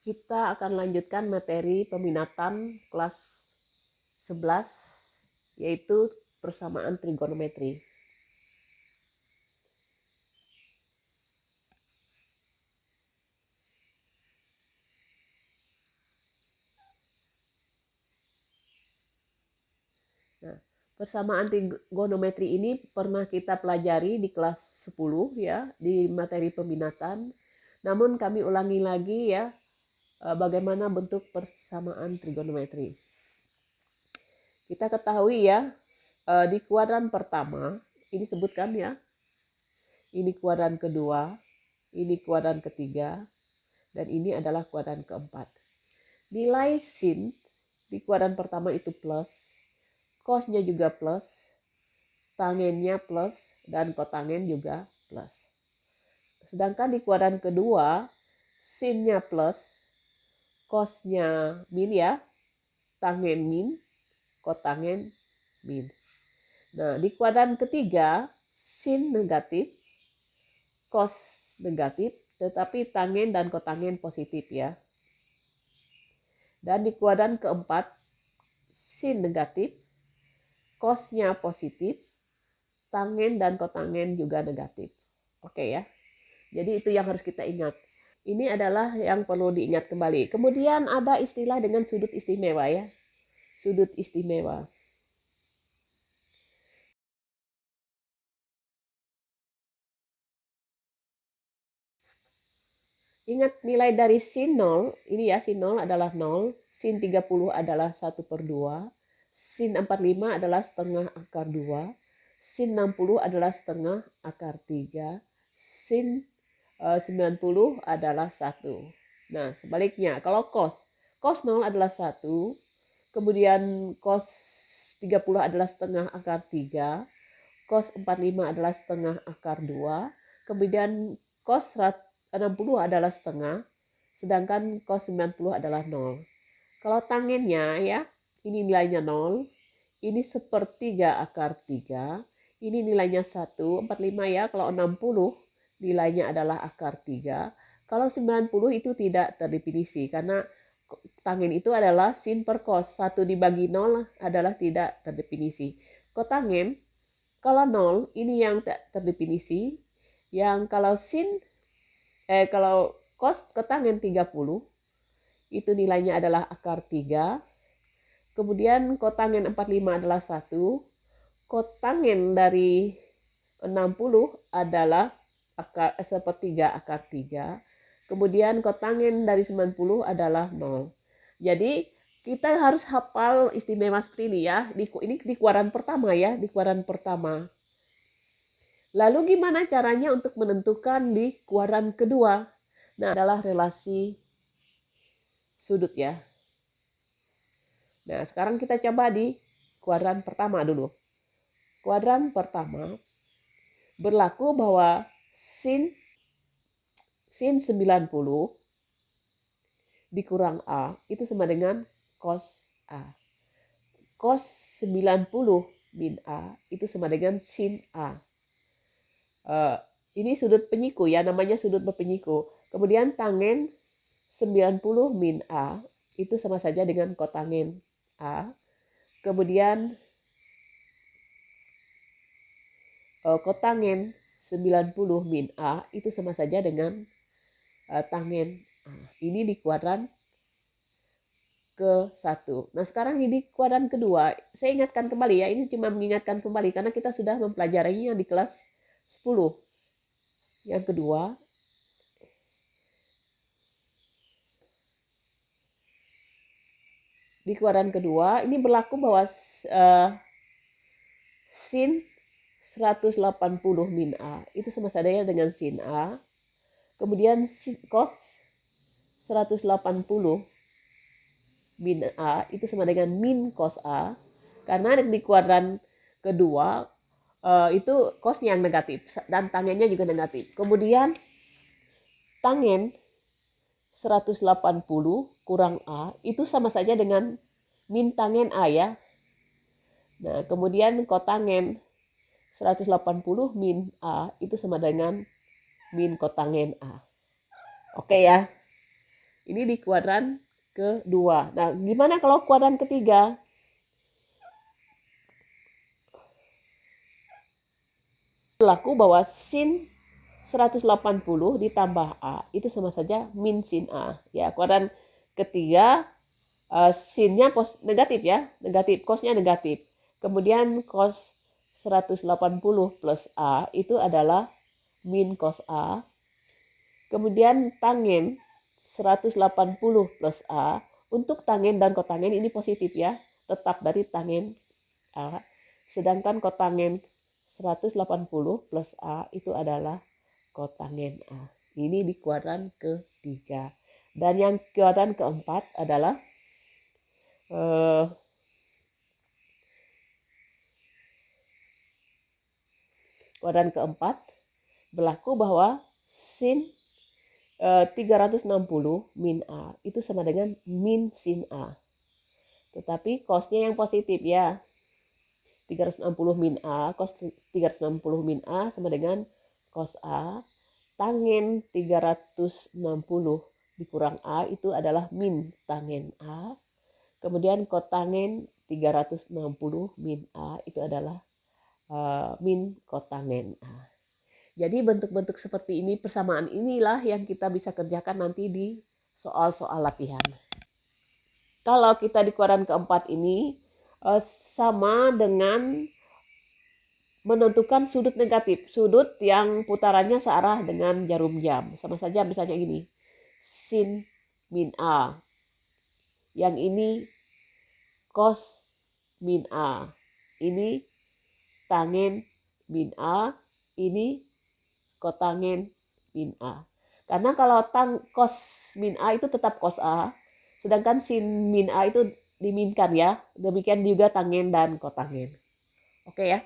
Kita akan lanjutkan materi peminatan kelas 11, yaitu persamaan trigonometri. Nah, persamaan trigonometri ini pernah kita pelajari di kelas 10 ya, di materi peminatan. Namun kami ulangi lagi ya, bagaimana bentuk persamaan trigonometri. Kita ketahui ya, di kuadran pertama, ini sebutkan ya, ini kuadran kedua, ini kuadran ketiga, dan ini adalah kuadran keempat. Nilai sin di kuadran pertama itu plus, cosnya juga plus, tangennya plus, dan kotangen juga plus. Sedangkan di kuadran kedua, sinnya plus, cosnya min ya, tangen min, kotangen min. Nah, di kuadran ketiga, sin negatif, cos negatif, tetapi tangen dan kotangen positif ya. Dan di kuadran keempat, sin negatif, cosnya positif, tangen dan kotangen juga negatif. Oke ya. Jadi itu yang harus kita ingat. Ini adalah yang perlu diingat kembali. Kemudian ada istilah dengan sudut istimewa ya. Sudut istimewa. Ingat nilai dari sin 0, ini ya sin 0 adalah 0, sin 30 adalah 1/2, sin 45 adalah setengah akar 2, sin 60 adalah setengah akar 3, sin 90 adalah 1. Nah, sebaliknya, kalau cos 0 adalah 1, kemudian cos 30 adalah setengah akar 3, cos 45 adalah setengah akar 2, kemudian cos 60 adalah setengah, sedangkan cos 90 adalah 0. Kalau tangennya ya, ini nilainya 0, ini sepertiga akar 3, ini nilainya 1, 45 ya, kalau 60 nilainya adalah akar 3, kalau 90 itu tidak terdefinisi, karena tangen itu adalah sin per cos, 1 dibagi 0 adalah tidak terdefinisi. Kotangen, kalau 0 ini yang terdefinisi, yang kalau kalau cos kotangen 30 itu nilainya adalah akar 3. Kemudian kotangen 45 adalah 1. Kotangen dari 60 adalah sepertiga akar 3. Kemudian kotangen dari 90 adalah 0. Jadi kita harus hafal istimewa seperti ini ya. Ini di kuadran pertama ya, di kuadran pertama. Lalu gimana caranya untuk menentukan di kuadran kedua? Nah, adalah relasi sudut ya. Nah, sekarang kita coba di kuadran pertama dulu. Kuadran pertama berlaku bahwa sin 90 dikurang A itu sama dengan cos A. Cos 90 min A itu sama dengan sin A. Ini sudut penyiku ya, namanya sudut berpenyiku. Kemudian tangen 90 min A itu sama saja dengan kotangen A. Kemudian kotangen 90 min A itu sama saja dengan tangen A. Ini di kuadran ke-1. Nah, sekarang ini di kuadran kedua. Saya ingatkan kembali ya, ini cuma mengingatkan kembali karena kita sudah mempelajarinya di kelas 10. Yang kedua, di kuadran kedua ini berlaku bahwa sin 180 min A itu sama saja dengan sin A. Kemudian cos 180 min A itu sama dengan min cos A. Karena di kuadran kedua itu cosnya yang negatif dan tangennya juga negatif. Kemudian tangen 180 kurang A itu sama saja dengan min tangen A ya. Nah, kemudian kotangen 180 min A itu sama dengan min kotangen A. Oke ya. Ini di kuadran kedua. Nah, gimana kalau kuadran ketiga? Berlaku bahwa sin 180 ditambah A itu sama saja min sin A. Ya, kuadran ketiga sinnya negatif ya, negatif, cosnya negatif. Kemudian cos 180 plus A itu adalah min cos A. Kemudian tangen 180 plus A, untuk tangen dan kotangen ini positif ya, tetap dari tangen A. Sedangkan kotangen 180 plus A itu adalah kotangen A. Ini di kuadran ketiga. Dan yang kuadran keempat adalah kuadran keempat berlaku bahwa sin 360 min A itu sama dengan min sin A. Tetapi cosnya yang positif ya. 360 min A, cos 360 min A sama dengan cos A. Tangen 360 dikurang A itu adalah min tangen A. Kemudian kotangen 360 min A itu adalah min kotangen A. Jadi bentuk-bentuk seperti ini, persamaan inilah yang kita bisa kerjakan nanti di soal-soal latihan. Kalau kita di kuadran keempat ini sama dengan menentukan sudut negatif, sudut yang putarannya searah dengan jarum jam. Sama saja misalnya gini, sin min A. Yang ini cos min A. Ini tangen min A. Ini kotangen min A. Karena kalau cos min A itu tetap cos A, sedangkan sin min A itu diminkan ya. Demikian juga tangen dan kotangen. Oke ya.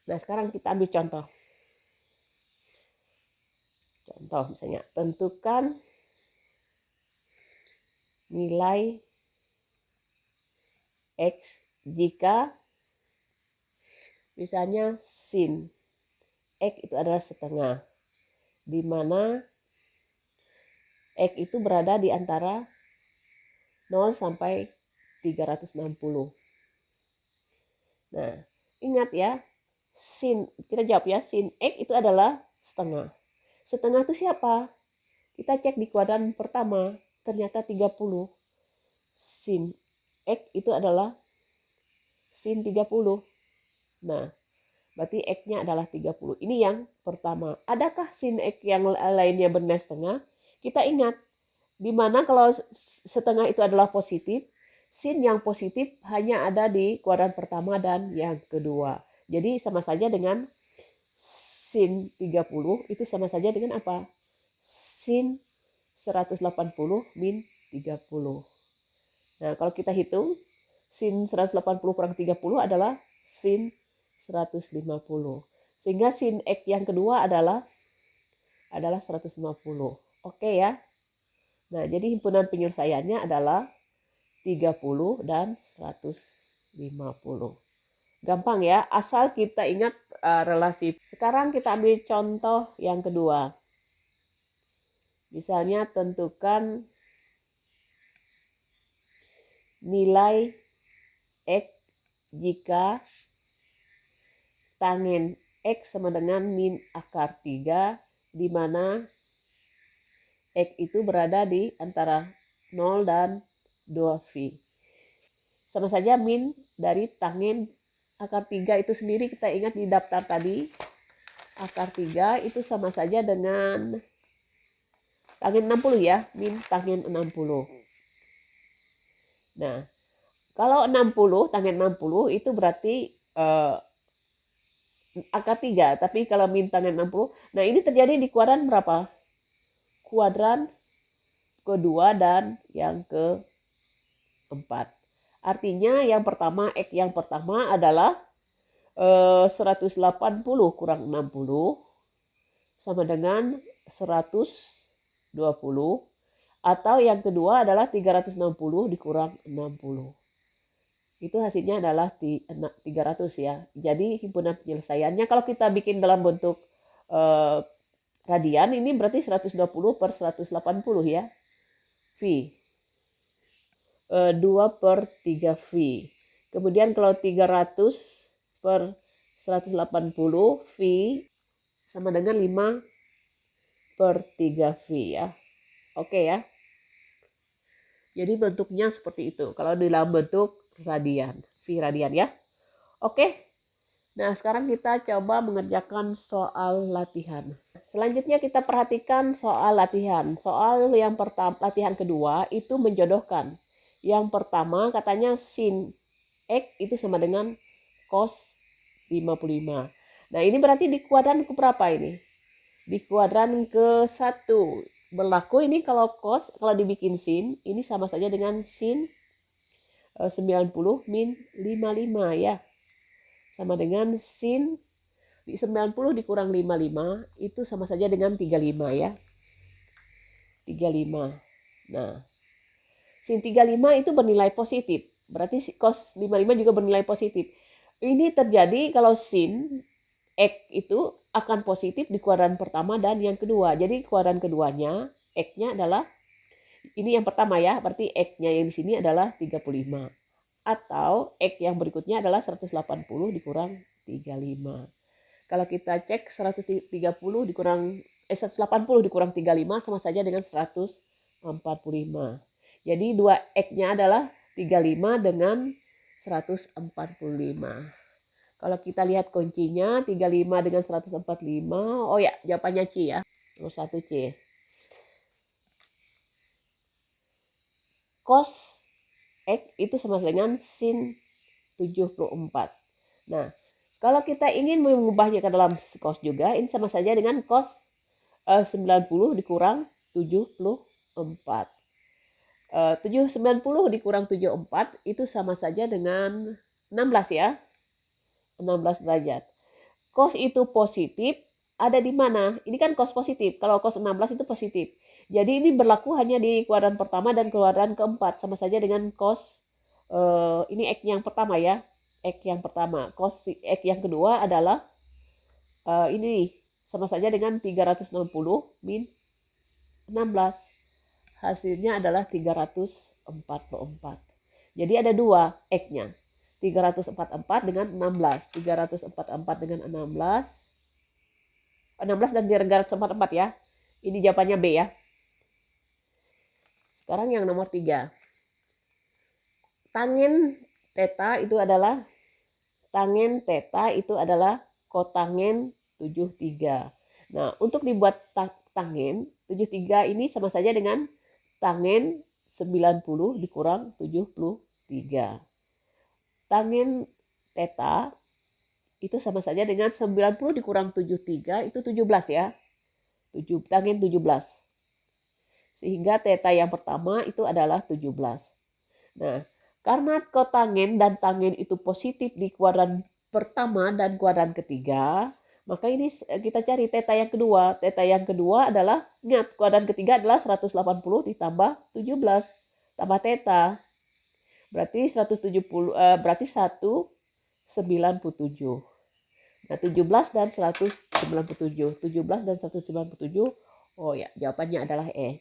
Nah, sekarang kita ambil contoh. Contoh misalnya, tentukan nilai X jika misalnya sin X itu adalah setengah, di mana X itu berada di antara 0 sampai 360. Nah, ingat ya, kita jawab ya, sin X itu adalah setengah. Setengah itu siapa? Kita cek di kuadran pertama, ternyata 30. Sin X itu adalah sin 30. Nah, berarti X-nya adalah 30. Ini yang pertama. Adakah sin X yang lainnya benar setengah? Kita ingat, di mana kalau setengah itu adalah positif, sin yang positif hanya ada di kuadran pertama dan yang kedua. Jadi sama saja dengan sin 30 itu sama saja dengan apa? Sin 180 min 30. Nah, kalau kita hitung, sin 180 kurang 30 adalah sin 150. Sehingga sin X yang kedua adalah 150. Oke ya. Nah, jadi himpunan penyelesaiannya adalah 30 dan 150. Gampang ya, asal kita ingat relasi. Sekarang kita ambil contoh yang kedua. Misalnya tentukan nilai X jika tangen X sama dengan min akar 3, di mana X itu berada di antara 0 dan 2V. Sama saja min dari tangen akar 3 itu sendiri, kita ingat di daftar tadi, akar 3 itu sama saja dengan tangen 60 ya, min tangen 60. Nah, kalau 60, tangen 60 itu berarti akar 3, tapi kalau min tangen 60, nah ini terjadi di kuadran berapa? Kuadran kedua dan yang keempat. Artinya yang pertama, X yang pertama adalah 180 kurang 60 sama dengan 120. Atau yang kedua adalah 360 dikurang 60. Itu hasilnya adalah 300 ya. Jadi himpunan penyelesaiannya kalau kita bikin dalam bentuk radian, ini berarti 120 per 180 ya. V. 2 per 3 V. Kemudian kalau 300 per 180 V sama dengan 5 per 3 V ya. Oke ya. Jadi bentuknya seperti itu. Kalau dalam bentuk radian. V radian ya. Oke. Nah, sekarang kita coba mengerjakan soal latihan. Selanjutnya kita perhatikan soal latihan. Soal yang pertama, latihan kedua itu menjodohkan. Yang pertama katanya sin X itu sama dengan cos 55. Nah, ini berarti di kuadran keberapa ini? Di kuadran ke-1. Berlaku ini kalau cos, kalau dibikin sin, ini sama saja dengan sin 90 min 55 ya. Sama dengan sin 90 dikurang 55 itu sama saja dengan 35 ya. 35. Nah, sin 35 itu bernilai positif. Berarti cos 55 juga bernilai positif. Ini terjadi kalau sin X itu akan positif di kuadran pertama dan yang kedua. Jadi kuadran keduanya X-nya adalah ini yang pertama ya, berarti X-nya yang di sini adalah 35. Atau X yang berikutnya adalah 180 dikurang 35. Kalau kita cek 130 dikurang 180 dikurang 35 sama saja dengan 145. Jadi 2X-nya adalah 35 dengan 145. Kalau kita lihat kuncinya 35 dengan 145. Oh ya, jawabannya C ya. Nomor 1 C. Cos X itu sama dengan sin 74. Nah, kalau kita ingin mengubahnya ke dalam cos juga, ini sama saja dengan cos 90 dikurang 74. 90 dikurang 74 itu sama saja dengan 16 ya. 16 derajat. Cos itu positif, ada di mana? Ini kan cos positif. Kalau cos 16 itu positif. Jadi ini berlaku hanya di kuadran pertama dan kuadran keempat. Sama saja dengan cos, ini X yang pertama ya. X yang pertama. Cos X yang kedua adalah ini sama saja dengan 360 min 16. Hasilnya adalah 344. Jadi ada dua X-nya. 344 dengan 16. 344 dengan 16. 16 dan 344 ya. Ini jawabannya B ya. Sekarang yang nomor 3. Tangen theta itu adalah kotangen 73. Nah, untuk dibuat tangen 73 ini sama saja dengan tangen 90 dikurang 73. Tangen theta itu sama saja dengan 90 dikurang 73 itu 17 ya. Tangen 17. Sehingga theta yang pertama itu adalah 17. Nah, karena kotangen dan tangen itu positif di kuadran pertama dan kuadran ketiga, maka ini kita cari theta yang kedua. Theta yang kedua adalah, ingat, kuadran ketiga adalah 180 ditambah 17 tambah theta. Berarti 170 berarti 197. Nah, 17 dan 197. 17 dan 197. Oh ya, jawabannya adalah E.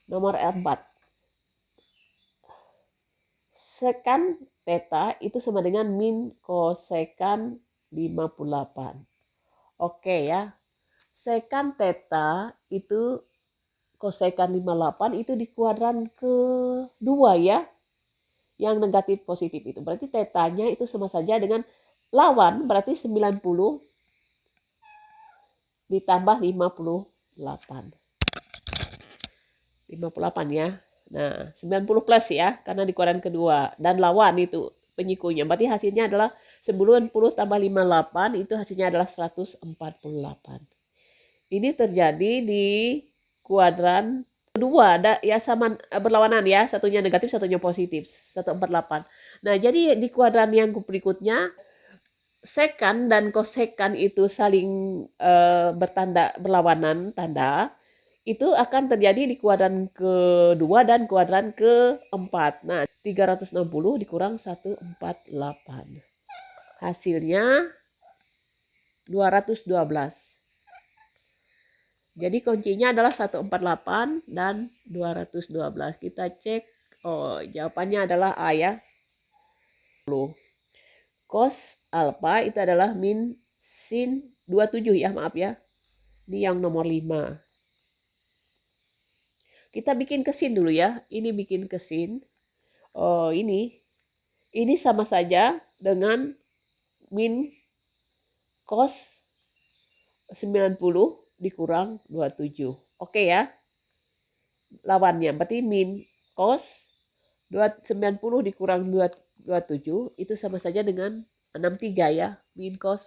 Nomor 4. Sekan theta itu sama dengan min kosekan 58. Oke ya. Sekan theta itu kosekan 58 itu di kuadran kedua ya. Yang negatif positif itu. Berarti tetanya itu sama saja dengan lawan, berarti 90 ditambah 58. 58 ya. Nah, 90 plus ya, karena di kuadran kedua. Dan lawan itu penyikunya. Berarti hasilnya adalah 90 tambah 58, itu hasilnya adalah 148. Ini terjadi di kuadran kedua, ada ya sama berlawanan ya, satunya negatif, satunya positif, 148. Nah, jadi di kuadran yang berikutnya, sekan dan kosekan itu saling bertanda berlawanan tanda. Itu akan terjadi di kuadran kedua dan kuadran keempat. Nah, 360 dikurang 148. Hasilnya 212. Jadi kuncinya adalah 148 dan 212. Kita cek. Oh, jawabannya adalah A ya. Cos alpha itu adalah min sin 27 ya, maaf ya. Ini yang nomor 5. Kita bikin ke sin dulu ya. Ini bikin ke sin. Oh, ini sama saja dengan min cos 90 dikurang 27. Oke ya. Lawannya berarti min cos 90 dikurang 27 itu sama saja dengan 63 ya. Min cos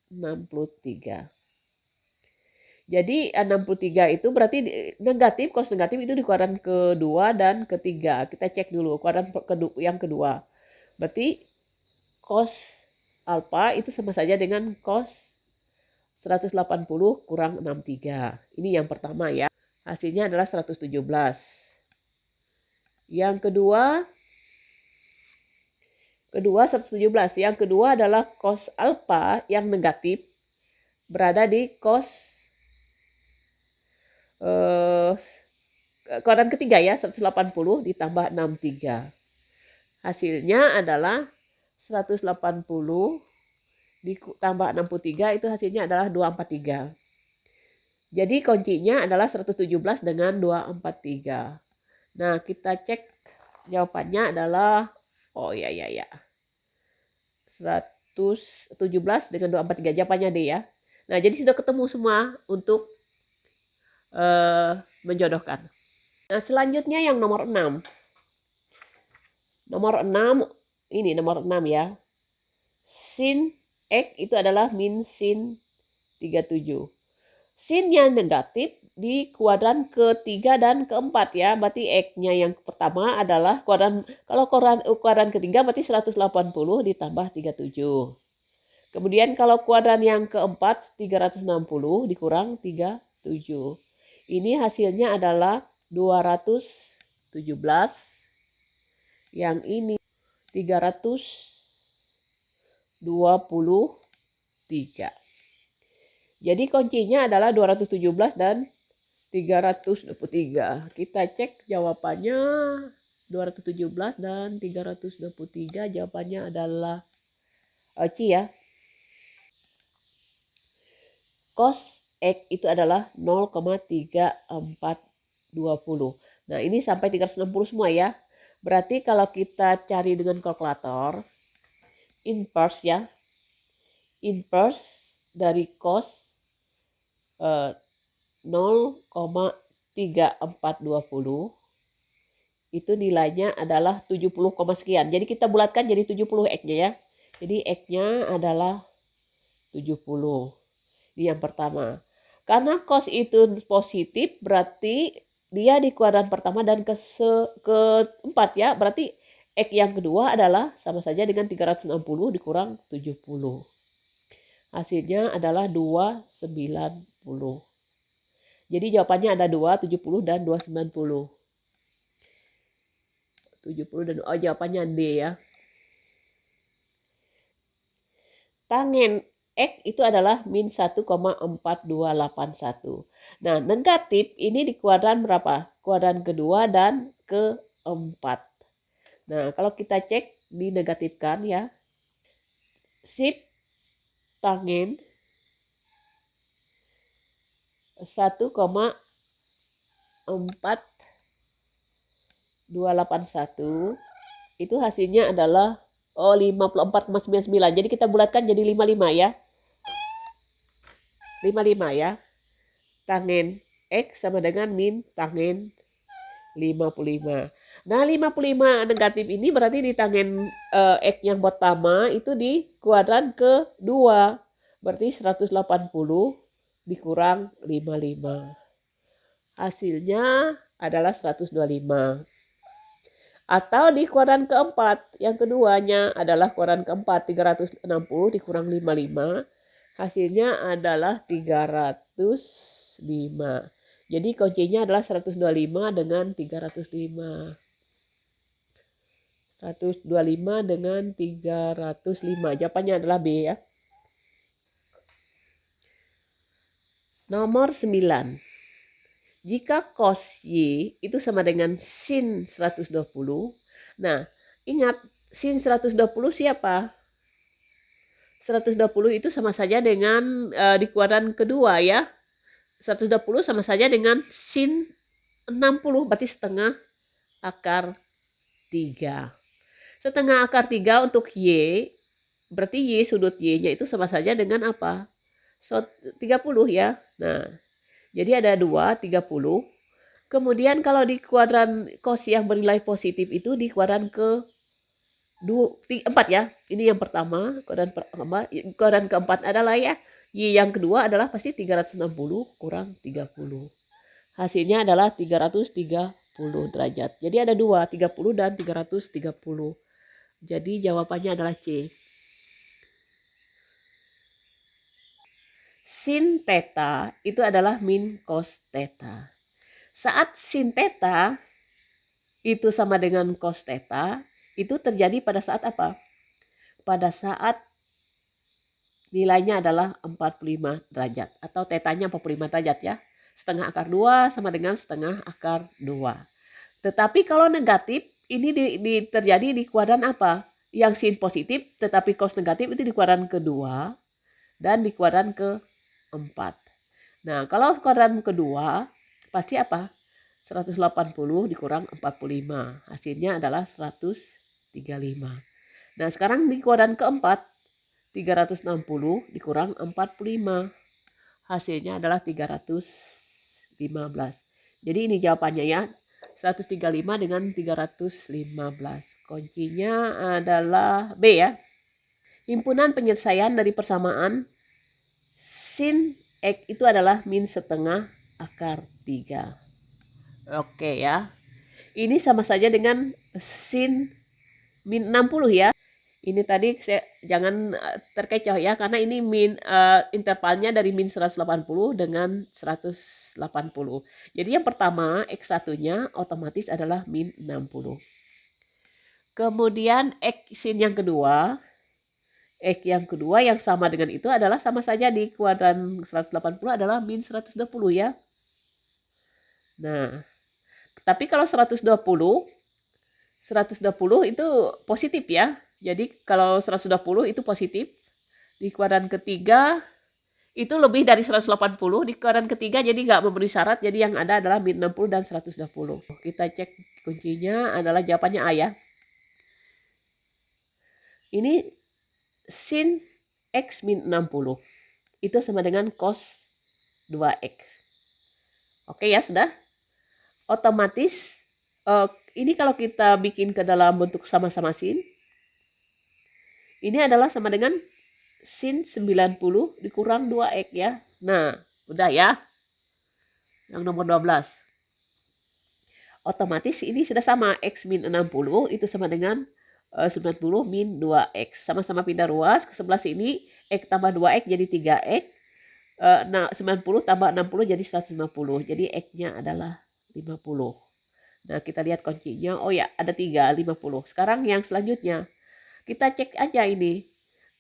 63. Jadi 63 itu berarti negatif, cos negatif itu di kuadran kedua dan ketiga. Kita cek dulu kuadran yang kedua. Berarti cos alpha itu sama saja dengan cos 180 kurang 63. Ini yang pertama ya. Hasilnya adalah 117. Yang kedua 117. Yang kedua adalah cos alpha yang negatif berada di cos kuadran ketiga ya, 180 ditambah 63. Hasilnya adalah 180 ditambah 63 itu hasilnya adalah 243. Jadi kuncinya adalah 117 dengan 243. Nah, kita cek jawabannya adalah oh ya. 117 dengan 243 jawabannya D ya. Nah, jadi sudah ketemu semua untuk menjodohkan. Nah, selanjutnya yang nomor 6. Nomor 6 ini nomor 6 ya. Sin X itu adalah min sin 37. Sin yang negatif di kuadran ketiga dan keempat ya. Berarti X-nya yang pertama adalah kalau kuadran ketiga berarti 180 ditambah 37. Kemudian kalau kuadran yang keempat 360 dikurang 37. Ini hasilnya adalah 217. Yang ini 323. Jadi kuncinya adalah 217 dan 323. Kita cek jawabannya 217 dan 323. Jawabannya adalah C ya. Cos X itu adalah 0,3420. Nah, ini sampai 360 semua ya. Berarti kalau kita cari dengan kalkulator, inverse ya. Inverse dari cos 0,3420 itu nilainya adalah 70, sekian. Jadi kita bulatkan jadi 70 X-nya ya. Jadi X-nya adalah 70. Ini yang pertama. Karena cos itu positif berarti dia di kuadran pertama dan keempat ya. Berarti X yang kedua adalah sama saja dengan 360 dikurang 70. Hasilnya adalah 290. Jadi jawabannya ada 2, 70 dan 290. 70 dan jawabannya D ya. Tangen X itu adalah min 1,4281. Nah, negatif ini di kuadran berapa? Kuadran kedua dan keempat. Nah, kalau kita cek dinegatifkan ya. Sip tangen 1,4281 itu hasilnya adalah 54,99. Jadi kita bulatkan jadi 55 ya. 55 ya. Tangen X sama dengan min tangen 55. Nah, 55 negatif ini berarti di tangen X yang pertama itu di kuadran kedua. Berarti 180 dikurang 55. Hasilnya adalah 125. Atau di kuadran keempat, yang keduanya adalah kuadran keempat, 360 dikurang 55. Hasilnya adalah 305. Jadi kuncinya adalah 125 dengan 305. 125 dengan 305. Jawabannya adalah B ya. Nomor 9. Jika cos Y itu sama dengan sin 120. Nah, ingat sin 120 siapa? 120 itu sama saja dengan di kuadran kedua ya. 120 sama saja dengan sin 60, berarti setengah akar 3. Setengah akar 3 untuk Y, berarti Y sudut Y-nya itu sama saja dengan apa? 30 ya. Nah, jadi ada 2, 30. Kemudian kalau di kuadran cos yang bernilai positif itu di kuadran ke 4 ya. Ini yang pertama, kuadran keempat adalah ya. Y yang kedua adalah pasti 360 kurang 30. Hasilnya adalah 330 derajat. Jadi ada 2, 30 dan 330. Jadi jawabannya adalah C. Sin theta itu adalah min cos theta. Saat sin theta itu sama dengan cos theta, itu terjadi pada saat apa? Pada saat nilainya adalah 45 derajat atau tetanya 45 derajat ya. Setengah akar 2 sama dengan setengah akar 2. Tetapi kalau negatif, ini terjadi di kuadran apa? Yang sin positif tetapi cos negatif itu di kuadran kedua dan di kuadran keempat. Nah, kalau kuadran kedua pasti apa? 180 dikurang 45. Hasilnya adalah 135. Nah, sekarang di kuadran keempat 360 dikurang 45. Hasilnya adalah 315. Jadi ini jawabannya ya. 135 dengan 315. Kuncinya adalah B ya. Himpunan penyelesaian dari persamaan sin X itu adalah min setengah akar 3. Oke ya. Ini sama saja dengan sin min 60 ya. Ini tadi jangan terkecoh ya, karena ini intervalnya dari min 180 dengan 180. Jadi yang pertama X1-nya otomatis adalah min 60. Kemudian sin yang kedua, X yang kedua yang sama dengan itu adalah sama saja di kuadran 180 adalah min 120 ya. Nah, tapi kalau 120 itu positif ya. Jadi kalau 120 itu positif. Di kuadran ketiga itu lebih dari 180. Di kuadran ketiga jadi nggak memenuhi syarat. Jadi yang ada adalah min 60 dan 120. Kita cek kuncinya adalah jawabannya A ya. Ini sin X min 60. Itu sama dengan cos 2X. Oke ya, sudah. Otomatis ini kalau kita bikin ke dalam bentuk sama-sama sin, ini adalah sama dengan sin 90 dikurang 2X ya. Nah, udah ya. Yang nomor 12. Otomatis ini sudah sama. X min 60 itu sama dengan 90 min 2X. Sama-sama pindah ruas. Ke sebelah sini X tambah 2X jadi 3X. 90 tambah 60 jadi 150. Jadi X-nya adalah 50. Nah, kita lihat kuncinya. Oh ya, ada 3, 50. Sekarang yang selanjutnya. Kita cek aja ini.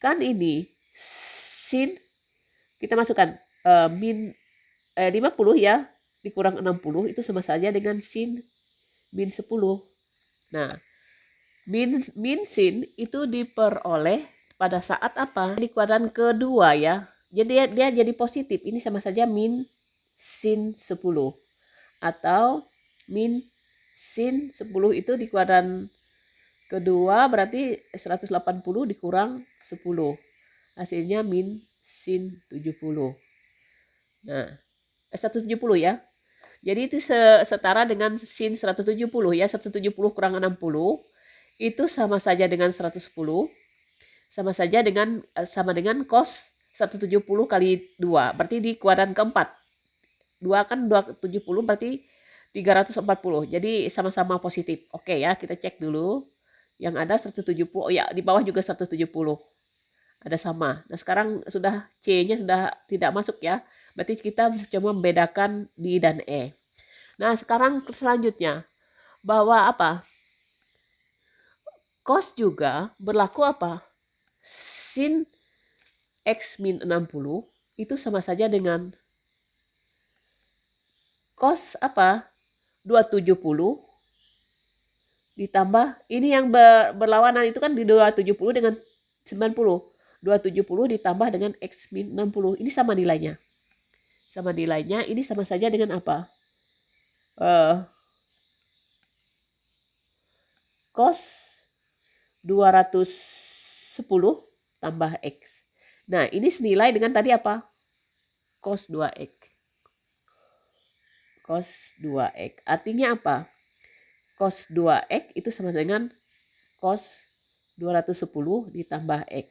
Kan ini sin kita masukkan min 50 ya dikurang 60 itu sama saja dengan sin min 10. Nah, min sin itu diperoleh pada saat apa? Di kuadran kedua ya. Jadi dia jadi positif. Ini sama saja min sin 10 atau min sin 10 itu di kuadran kedua berarti 180 dikurang 10. Hasilnya min sin 70. Nah, 170 ya. Jadi itu setara dengan sin 170 ya. 170 kurang 60 itu sama saja dengan 110. Sama dengan cos 170 kali 2. Berarti di kuadran keempat. 2 kan 270 berarti 340. Jadi sama-sama positif. Oke ya, kita cek dulu. Yang ada 170. Oh ya, di bawah juga 170. Ada sama. Nah, sekarang sudah C-nya sudah tidak masuk ya. Berarti kita cuma membedakan D dan E. Nah, sekarang selanjutnya. Bahwa apa? Cos juga berlaku apa? Sin X min 60 itu sama saja dengan cos apa? 270 ditambah ini yang berlawanan itu kan di 270 dengan 90. 270 ditambah dengan X min 60. Ini sama nilainya. Sama nilainya, ini sama saja dengan apa? Cos 210 tambah X. Nah, ini senilai dengan tadi apa? Cos 2X. Cos 2X. Artinya apa? Cos 2X itu sama dengan cos 210 ditambah X.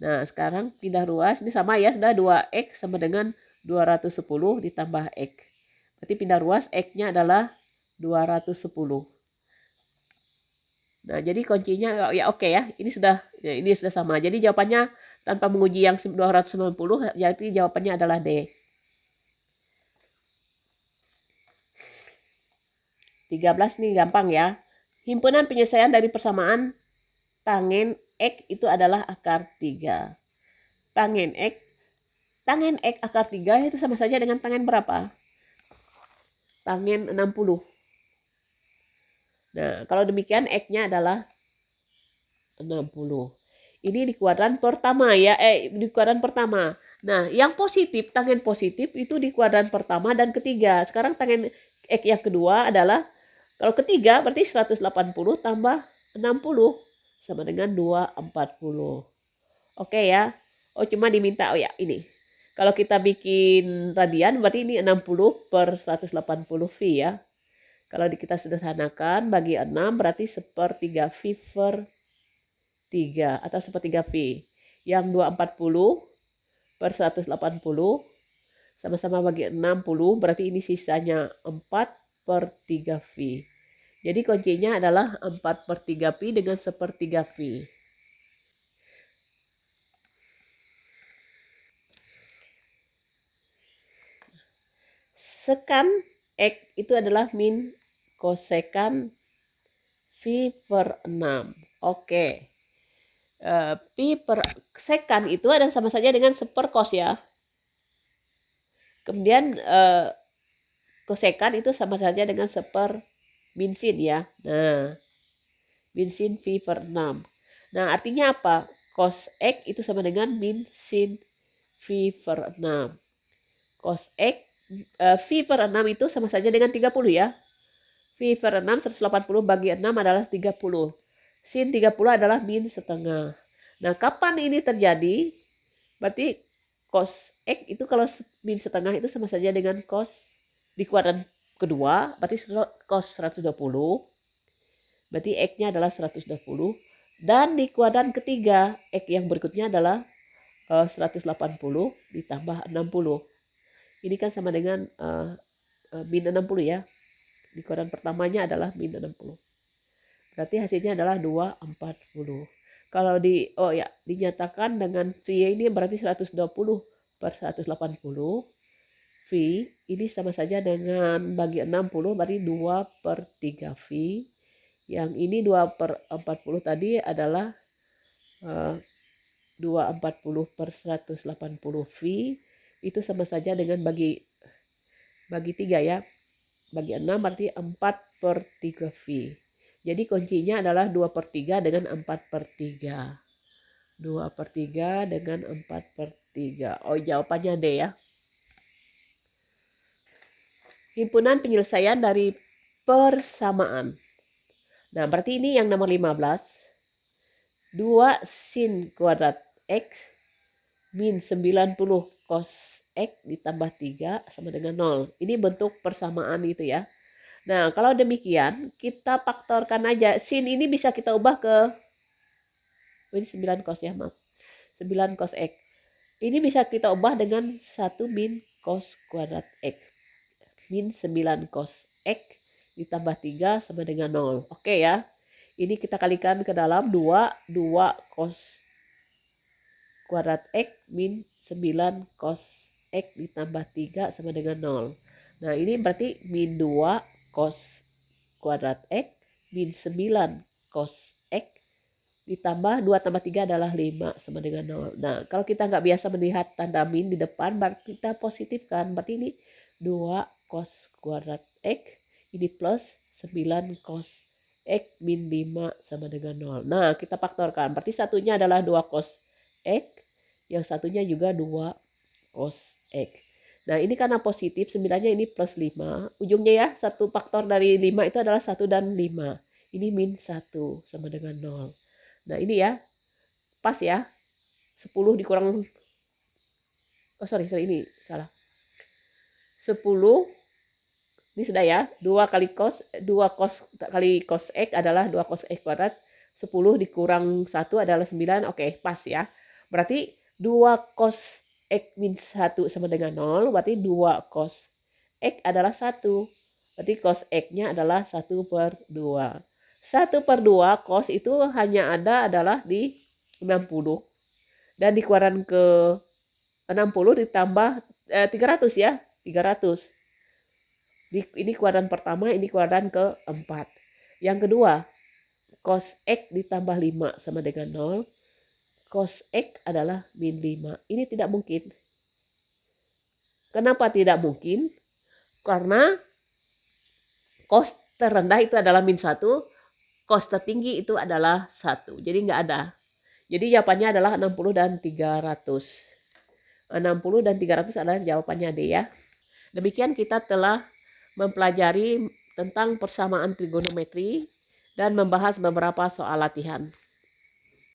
Nah, sekarang pindah ruas. Ini sama ya, sudah 2X sama dengan 210 ditambah X. Berarti pindah ruas, X-nya adalah 210. Nah, jadi kuncinya ya oke ya. Ini sudah sama. Jadi jawabannya tanpa menguji yang 290, jadi jawabannya adalah D. 13 nih gampang ya. Himpunan penyelesaian dari persamaan tangen X itu adalah akar 3. Tangen X akar 3 itu sama saja dengan tangen berapa? Tangen 60. Nah, kalau demikian X-nya adalah 60. Ini di kuadran pertama ya, di kuadran pertama. Nah, yang positif, tangen positif itu di kuadran pertama dan ketiga. Sekarang tangen X yang kedua adalah, kalau ketiga berarti 180 tambah 60 sama dengan 240. Oke ya. Oh, cuma diminta, oh ya ini. Kalau kita bikin radian berarti ini 60 per 180 V ya. Kalau kita sederhanakan bagi 6 berarti 1/3 V per 3 atau 1/3 V. Yang 240 per 180 sama-sama bagi 60 berarti ini sisanya 4/3 V. Jadi kuncinya adalah 4/3 V dengan 1/3 V. Sekan X itu adalah min kosekan V per 6. Oke. Pi per sekan itu ada sama saja dengan 1 cos ya. Kemudian kosekan itu sama saja dengan 1 min sin ya. Nah, min sin V per 6. Nah, artinya apa? Cos X itu sama dengan min sin V per 6. Cos X, V per 6 itu sama saja dengan 30 ya. V per 6, 180 bagi 6 adalah 30. Sin 30 adalah min setengah. Nah, kapan ini terjadi? Berarti cos X itu kalau min setengah itu sama saja dengan cos di kuadran kedua, berarti cos 120. Berarti X-nya adalah 120. Dan di kuadran ketiga, X yang berikutnya adalah 180 ditambah 60. Ini kan sama dengan min 60 ya. Di kuadran pertamanya adalah min 60. Berarti hasilnya adalah 240. Kalau dinyatakan dengan V ini berarti 120 per 180. V ini sama saja dengan bagi 60 berarti 2/3 V. Yang ini 2/40 tadi adalah 240 per 180 V. Itu sama saja dengan bagi 3 ya. Bagi 6 berarti 4/3 V. Jadi kuncinya adalah 2/3 dengan 4/3. 2/3 dengan 4/3. Oh, jawabannya D ya. Himpunan penyelesaian dari persamaan. Nah, berarti ini yang nomor 15. 2 sin kuadrat X min 90 cos X ditambah 3 sama dengan 0. Ini bentuk persamaan itu ya. Nah, kalau demikian, kita faktorkan aja. Sin ini bisa kita ubah ke, ini 9 cos ya, maaf. 9 cos X. Ini bisa kita ubah dengan 1 min cos kuadrat X. Min 9 cos X ditambah 3 sama dengan 0. Oke ya. Ini kita kalikan ke dalam 2 cos kuadrat X min 9 cos X ditambah 3 sama dengan 0. Nah, ini berarti min 2 cos kuadrat X min 9 cos X ditambah 2 tambah 3 adalah 5 sama dengan 0. Nah, kalau kita nggak biasa melihat tanda min di depan, berarti kita positifkan. Berarti ini 2 cos kuadrat X, ini plus 9 cos X min 5 sama dengan 0. Nah, kita faktorkan. Berarti satunya adalah 2 cos X, yang satunya juga 2 cos X. Nah, ini karena positif, 9-nya ini plus 5. Ujungnya ya, satu faktor dari 5 itu adalah 1 dan 5. Ini min 1 sama dengan 0. Nah, ini ya, pas ya. 10 dikurang, oh sorry, ini salah. 10, ini sudah ya, 2 kali cos kali cos X adalah 2 cos X kuadrat. 10 dikurang 1 adalah 9, oke, pas ya. Berarti 2 cos X min 1 sama dengan 0, berarti 2 cos X adalah 1. Berarti cos X-nya adalah 1/2. 1/2 cos itu hanya adalah di 60. Dan di kuadran ke 60 ditambah 300 ya, 300. Ini kuadran pertama, ini kuadran keempat. Yang kedua, cos X ditambah 5 sama dengan 0. Cos X adalah min 5. Ini tidak mungkin. Kenapa tidak mungkin? Karena cos terendah itu adalah min 1, cos tertinggi itu adalah 1. Jadi nggak ada. Jadi jawabannya adalah 60 dan 300. 60 dan 300 adalah jawabannya D ya. Demikian kita telah mempelajari tentang persamaan trigonometri dan membahas beberapa soal latihan.